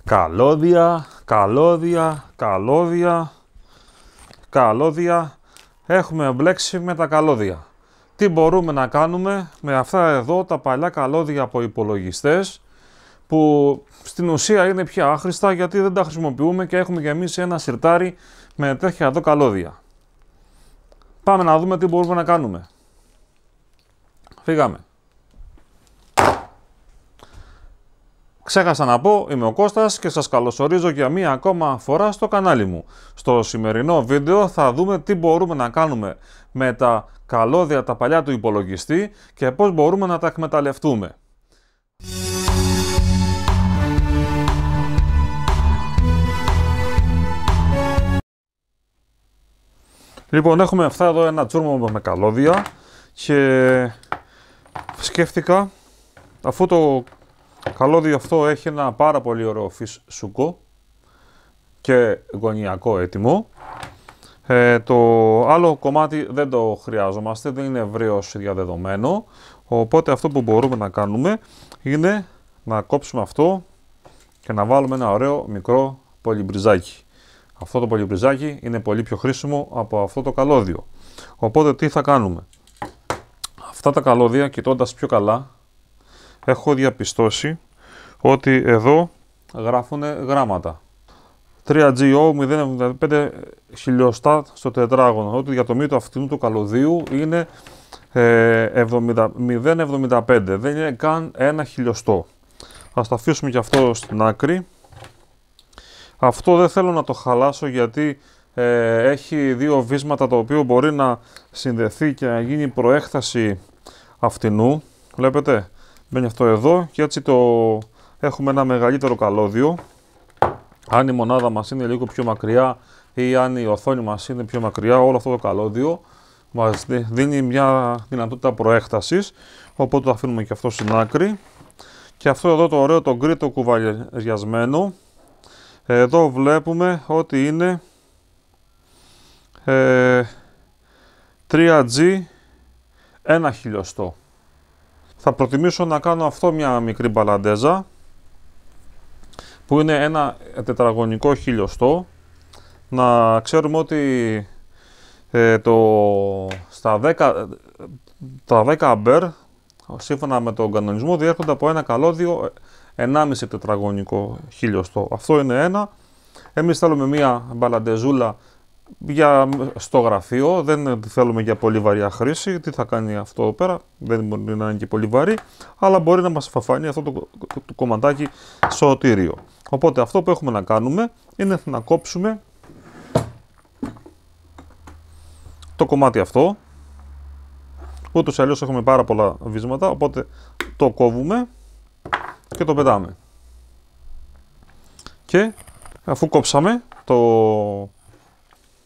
Καλώδια, καλώδια, καλώδια, καλώδια. Έχουμε μπλέξει με τα καλώδια. Τι μπορούμε να κάνουμε με αυτά εδώ τα παλιά καλώδια από υπολογιστές που στην ουσία είναι πια άχρηστα γιατί δεν τα χρησιμοποιούμε και έχουμε και εμείς ένα σιρτάρι με τέτοια εδώ καλώδια. Πάμε να δούμε τι μπορούμε να κάνουμε. Φύγαμε. Ξέχασα να πω, είμαι ο Κώστας και σας καλωσορίζω για μία ακόμα φορά στο κανάλι μου. Στο σημερινό βίντεο θα δούμε τι μπορούμε να κάνουμε με τα καλώδια τα παλιά του υπολογιστή και πώς μπορούμε να τα εκμεταλλευτούμε. Λοιπόν, έχουμε αυτά εδώ ένα τσούρμο με καλώδια και σκέφτηκα, αφού το καλώδιο αυτό έχει ένα πάρα πολύ ωραίο φυσούκο και γωνιακό έτοιμο, το άλλο κομμάτι δεν το χρειάζομαστε, δεν είναι ευρέως διαδεδομένο, οπότε αυτό που μπορούμε να κάνουμε είναι να κόψουμε αυτό και να βάλουμε ένα ωραίο μικρό πολυμπριζάκι. Αυτό το πολυμπριζάκι είναι πολύ πιο χρήσιμο από αυτό το καλώδιο. Οπότε τι θα κάνουμε. Αυτά τα καλώδια, κοιτώντας πιο καλά, έχω διαπιστώσει ότι εδώ γράφουν γράμματα. 3GO 0,75 χιλιοστά στο τετράγωνο. Ότι η διατομή αυτού του καλωδίου είναι 0,75. Δεν είναι καν 1 χιλιοστό. Ας τα αφήσουμε και αυτό στην άκρη. Αυτό δεν θέλω να το χαλάσω γιατί έχει δύο βίσματα το οποίο μπορεί να συνδεθεί και να γίνει προέκταση αυτινού. Βλέπετε, μπαίνει αυτό εδώ και έτσι έχουμε ένα μεγαλύτερο καλώδιο. Αν η μονάδα μας είναι λίγο πιο μακριά ή αν η οθόνη μας είναι πιο μακριά, όλο αυτό το καλώδιο μας δίνει μια δυνατότητα προέκτασης, οπότε το αφήνουμε και αυτό στην άκρη. Και αυτό εδώ το ωραίο το γκρι το κουβαλιασμένο, εδώ βλέπουμε ότι είναι 3G 1 χιλιοστό. Θα προτιμήσω να κάνω αυτό μια μικρή μπαλαντέζα που είναι ένα τετραγωνικό χιλιοστό. Να ξέρουμε ότι τα 10 αμπέρ σύμφωνα με τον κανονισμό διέρχονται από ένα καλώδιο 1,5 τετραγωνικό χιλιοστό. Αυτό είναι ένα. Εμείς θέλουμε μια μπαλαντεζούλα στο γραφείο, δεν θέλουμε για πολύ βαριά χρήση. Τι θα κάνει αυτό εδώ πέρα, δεν μπορεί να είναι και πολύ βαρύ, αλλά μπορεί να μας φανεί αυτό το κομματάκι σωτήριο. Οπότε αυτό που έχουμε να κάνουμε είναι να κόψουμε το κομμάτι αυτό. Ούτως ή αλλιώς έχουμε πάρα πολλά βίσματα, οπότε το κόβουμε και το πετάμε. Και αφού κόψαμε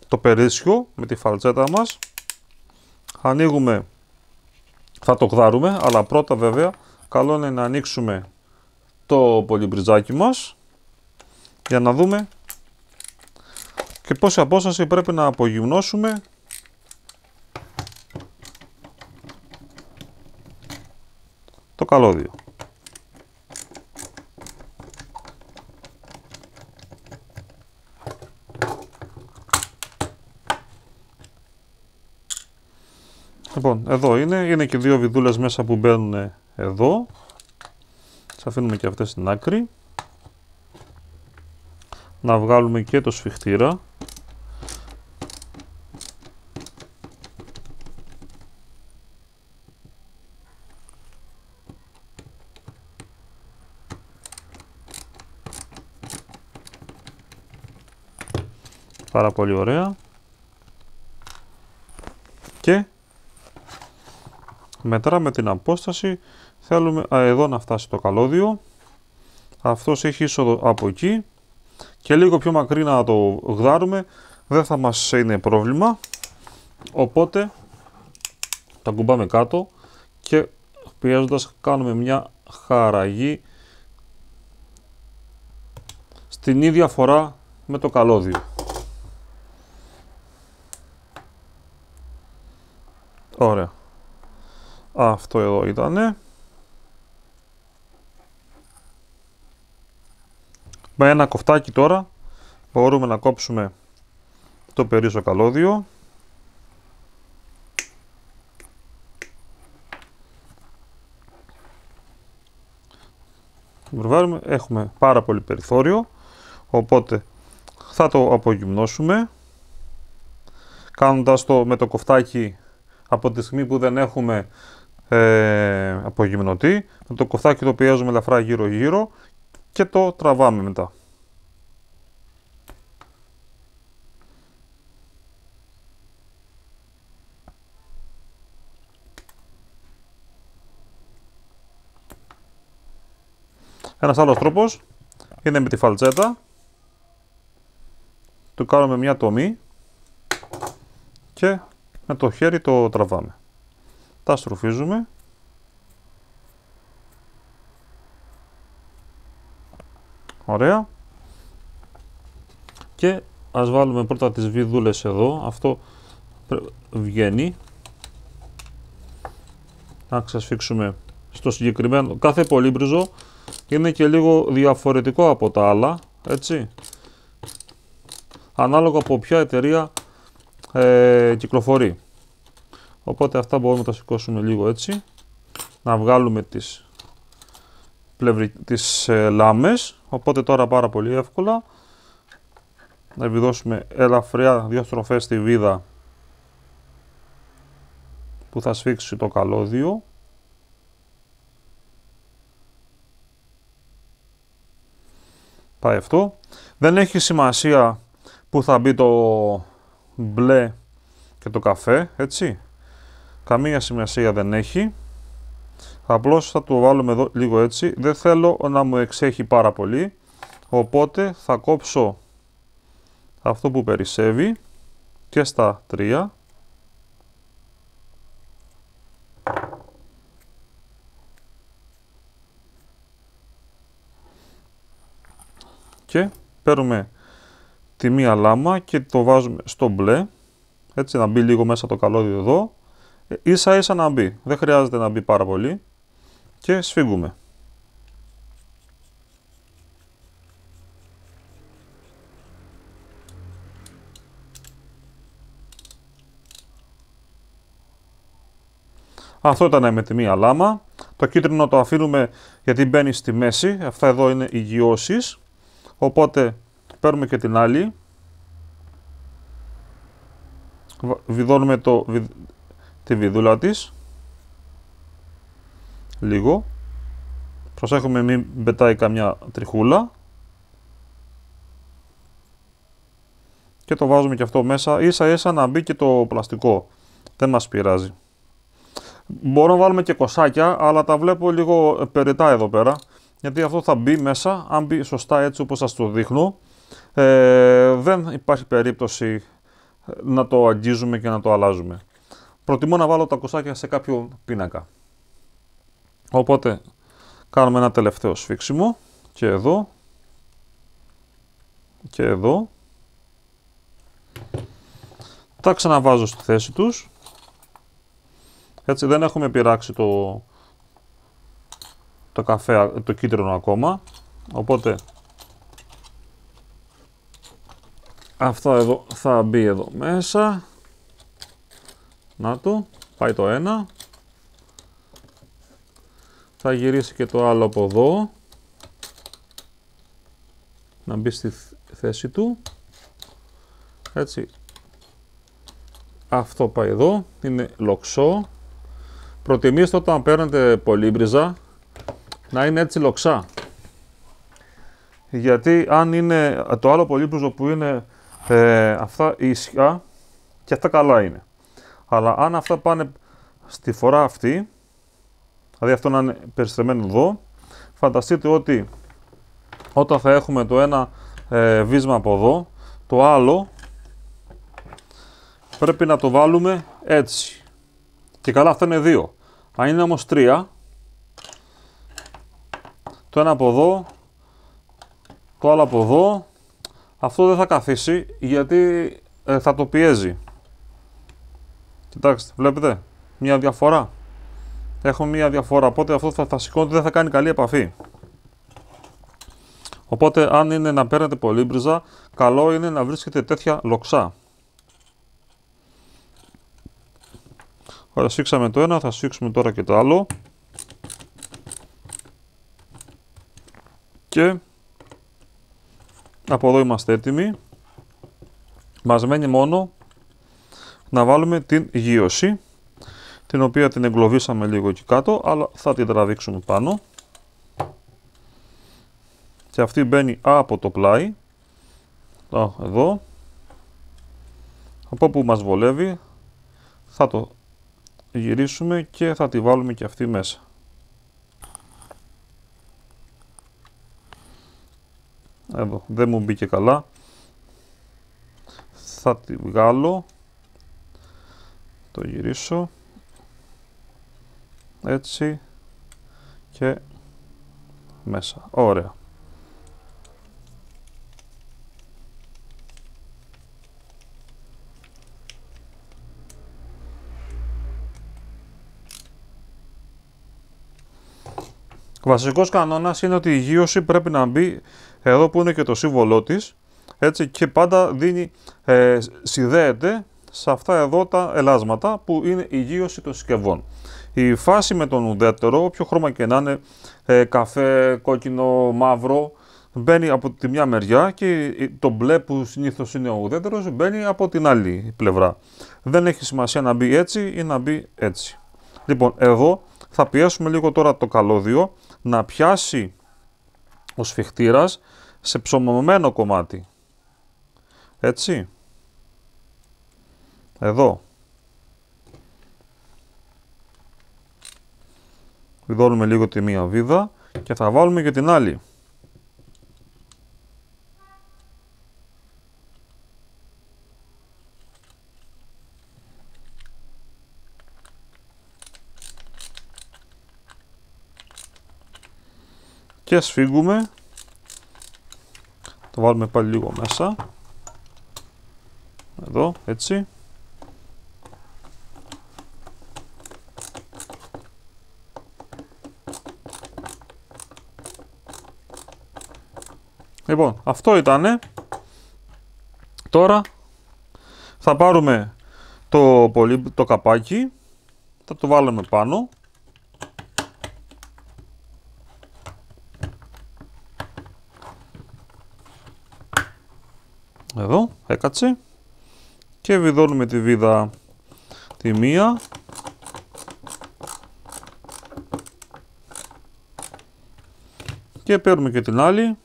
το περίσσιο με τη φαλτσέτα μας, ανοίγουμε, θα το γδάρουμε, αλλά πρώτα βέβαια καλό είναι να ανοίξουμε το πολυμπριζάκι μας για να δούμε και πόση απόσταση πρέπει να απογυμνώσουμε το καλώδιο. Λοιπόν, εδώ είναι και δύο βιδούλες μέσα που μπαίνουν εδώ. Τις αφήνουμε και αυτές στην άκρη. Να βγάλουμε και το σφιχτήρα. Πάρα πολύ ωραία. Και μετράμε την απόσταση, θέλουμε εδώ να φτάσει το καλώδιο, αυτός έχει είσοδο από εκεί και λίγο πιο μακρύ να το γδάρουμε, δεν θα μας είναι πρόβλημα, οπότε τα κουμπάμε κάτω και πιέζοντας κάνουμε μια χαραγή στην ίδια φορά με το καλώδιο. Ωραία. Αυτό εδώ ήτανε. Με ένα κοφτάκι τώρα μπορούμε να κόψουμε το περίσσιο καλώδιο. Έχουμε πάρα πολύ περιθώριο, οπότε θα το απογυμνώσουμε κάνοντας το με το κοφτάκι από τη στιγμή που δεν έχουμε απογυμνωτή. Με το κοφτάκι το πιέζουμε ελαφρά γύρω γύρω και το τραβάμε μετά. Ένας άλλος τρόπος είναι με τη φαλτσέτα. Το κάνουμε μια τομή και με το χέρι το τραβάμε. Τα στροφίζουμε. Ωραία. Και ας βάλουμε πρώτα τις βιδούλες εδώ. Αυτό βγαίνει. Να ξεσφίξουμε στο συγκεκριμένο. Κάθε πολύμπριζο είναι και λίγο διαφορετικό από τα άλλα, έτσι. Ανάλογα από ποια εταιρεία κυκλοφορεί. Οπότε αυτά μπορούμε να τα σηκώσουμε λίγο έτσι. Να βγάλουμε τις λάμες. Οπότε τώρα πάρα πολύ εύκολα να επιδώσουμε ελαφριά δύο στροφές στη βίδα που θα σφίξει το καλώδιο. Πάει αυτό. Δεν έχει σημασία που θα μπει το μπλε και το καφέ, έτσι. Καμία σημασία δεν έχει. Απλώς θα το βάλουμε εδώ λίγο έτσι. Δεν θέλω να μου εξέχει πάρα πολύ. Οπότε θα κόψω αυτό που περισσεύει και στα 3. Και παίρνουμε τη μία λάμα και το βάζουμε στο μπλε, έτσι να μπει λίγο μέσα το καλώδιο εδώ, ίσα ίσα να μπει, δεν χρειάζεται να μπει πάρα πολύ και σφίγγουμε. Αυτό ήταν με τη μία λάμα, το κίτρινο το αφήνουμε γιατί μπαίνει στη μέση, αυτά εδώ είναι οι γιώσεις. Οπότε παίρνουμε και την άλλη, βιδώνουμε τη βιδούλα της, λίγο, προσέχουμε μην πετάει καμιά τριχούλα και το βάζουμε και αυτό μέσα, ίσα ίσα να μπει και το πλαστικό, δεν μας πειράζει. Μπορούμε να βάλουμε και κοσάκια, αλλά τα βλέπω λίγο περιτά εδώ πέρα. Γιατί αυτό θα μπει μέσα, αν μπει σωστά έτσι όπως σας το δείχνω, δεν υπάρχει περίπτωση να το αγγίζουμε και να το αλλάζουμε. Προτιμώ να βάλω τα κοσάκια σε κάποιο πίνακα. Οπότε κάνουμε ένα τελευταίο σφίξιμο και εδώ και εδώ. Τα ξαναβάζω στη θέση τους. Έτσι δεν έχουμε πειράξει το καφέ, το κίτρινο ακόμα, οπότε αυτά εδώ θα μπει εδώ μέσα. Να το, πάει το ένα. Θα γυρίσει και το άλλο από εδώ. Να μπει στη θέση του. Έτσι. Αυτό πάει εδώ, είναι λοξό. Προτιμήστε όταν παίρνετε πολύμπριζα να είναι έτσι λοξά. Γιατί αν είναι το άλλο πολύμπριζο που είναι αυτά ίσια, και αυτά καλά είναι. Αλλά αν αυτά πάνε στη φορά αυτή, δηλαδή αυτό να είναι περιστρεμμένο εδώ, φανταστείτε ότι όταν θα έχουμε το ένα βίσμα από εδώ, το άλλο πρέπει να το βάλουμε έτσι. Και καλά, αυτά είναι 2. Αν είναι όμως 3, το ένα από εδώ, το άλλο από εδώ, αυτό δεν θα καθίσει γιατί θα το πιέζει. Κοιτάξτε, βλέπετε, μια διαφορά. Έχουμε μια διαφορά, οπότε αυτό θα σηκώνεται, δεν θα κάνει καλή επαφή. Οπότε αν είναι να παίρνετε πολύμπριζα, καλό είναι να βρίσκετε τέτοια λοξά. Ωραία, σφίξαμε το ένα, θα σφίξουμε τώρα και το άλλο. Και από εδώ είμαστε έτοιμοι. Μας μένει μόνο να βάλουμε την γύρωση, την οποία την εγκλωβίσαμε λίγο εκεί κάτω, αλλά θα την τραβήξουμε πάνω. Και αυτή μπαίνει από το πλάι, εδώ, από όπου μας βολεύει, θα το γυρίσουμε και θα τη βάλουμε και αυτή μέσα. Εδώ, δεν μου μπήκε καλά. Θα τη βγάλω, το γυρίσω, έτσι και μέσα. Ωραία. Ο βασικός κανόνας είναι ότι η γύρωση πρέπει να μπει εδώ που είναι και το σύμβολό της, έτσι, και πάντα δίνει, συνδέεται σε αυτά εδώ τα ελάσματα που είναι η γύρωση των συσκευών. Η φάση με τον ουδέτερο, όποιο χρώμα και να είναι, καφέ, κόκκινο, μαύρο, μπαίνει από τη μια μεριά και το μπλε που συνήθως είναι ο ουδέτερος μπαίνει από την άλλη πλευρά. Δεν έχει σημασία να μπει έτσι ή να μπει έτσι. Λοιπόν, εδώ θα πιέσουμε λίγο τώρα το καλώδιο να πιάσει ο σφιχτήρας σε ψωμωμένο κομμάτι. Έτσι. Εδώ. Βιδώνουμε λίγο τη μία βίδα και θα βάλουμε και την άλλη. Και σφίγγουμε. Το βάλουμε πάλι λίγο μέσα. Εδώ, έτσι. Λοιπόν, αυτό ήτανε. Τώρα θα πάρουμε το καπάκι, θα το βάλουμε πάνω. Εδώ, έκατσε. Και βιδώνουμε τη βίδα τη μία. Και παίρνουμε και την άλλη.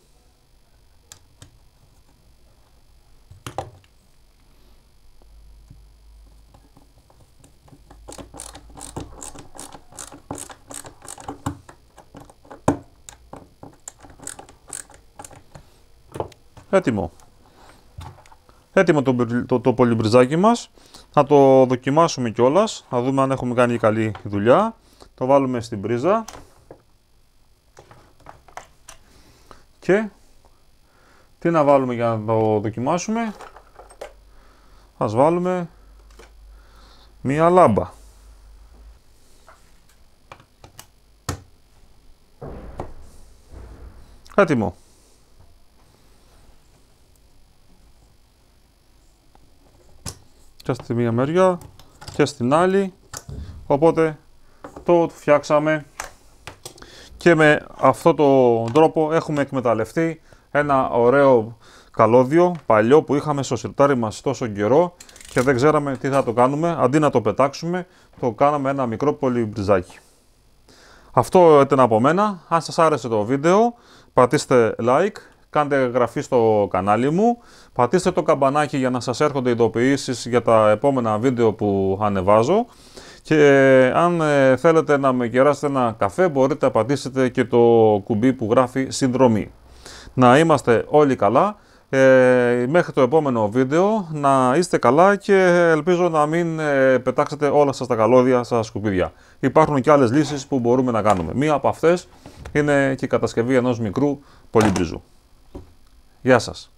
Έτοιμο. Έτοιμο το πολυμπριζάκι μας. Θα το δοκιμάσουμε κιόλας. Θα δούμε αν έχουμε κάνει καλή δουλειά. Το βάλουμε στην πρίζα. Και τι να βάλουμε για να το δοκιμάσουμε. Ας βάλουμε μία λάμπα. Έτοιμο. Και στη μία μεριά και στην άλλη, οπότε το φτιάξαμε και με αυτόν τον τρόπο έχουμε εκμεταλλευτεί ένα ωραίο καλώδιο παλιό που είχαμε στο σιρτάρι μας τόσο καιρό και δεν ξέραμε τι θα το κάνουμε. Αντί να το πετάξουμε, το κάναμε ένα μικρό πολυμπριζάκι. Αυτό ήταν από μένα. Αν σας άρεσε το βίντεο, πατήστε like, κάντε εγγραφή στο κανάλι μου, πατήστε το καμπανάκι για να σας έρχονται ειδοποιήσεις για τα επόμενα βίντεο που ανεβάζω και αν θέλετε να με κεράσετε ένα καφέ μπορείτε να πατήσετε και το κουμπί που γράφει συνδρομή. Να είμαστε όλοι καλά, μέχρι το επόμενο βίντεο να είστε καλά και ελπίζω να μην πετάξετε όλα σας τα καλώδια στα σκουπίδια. Υπάρχουν και άλλες λύσεις που μπορούμε να κάνουμε. Μία από αυτές είναι και η κατασκευή ενός μικρού πολυμπριζού. Γεια σας.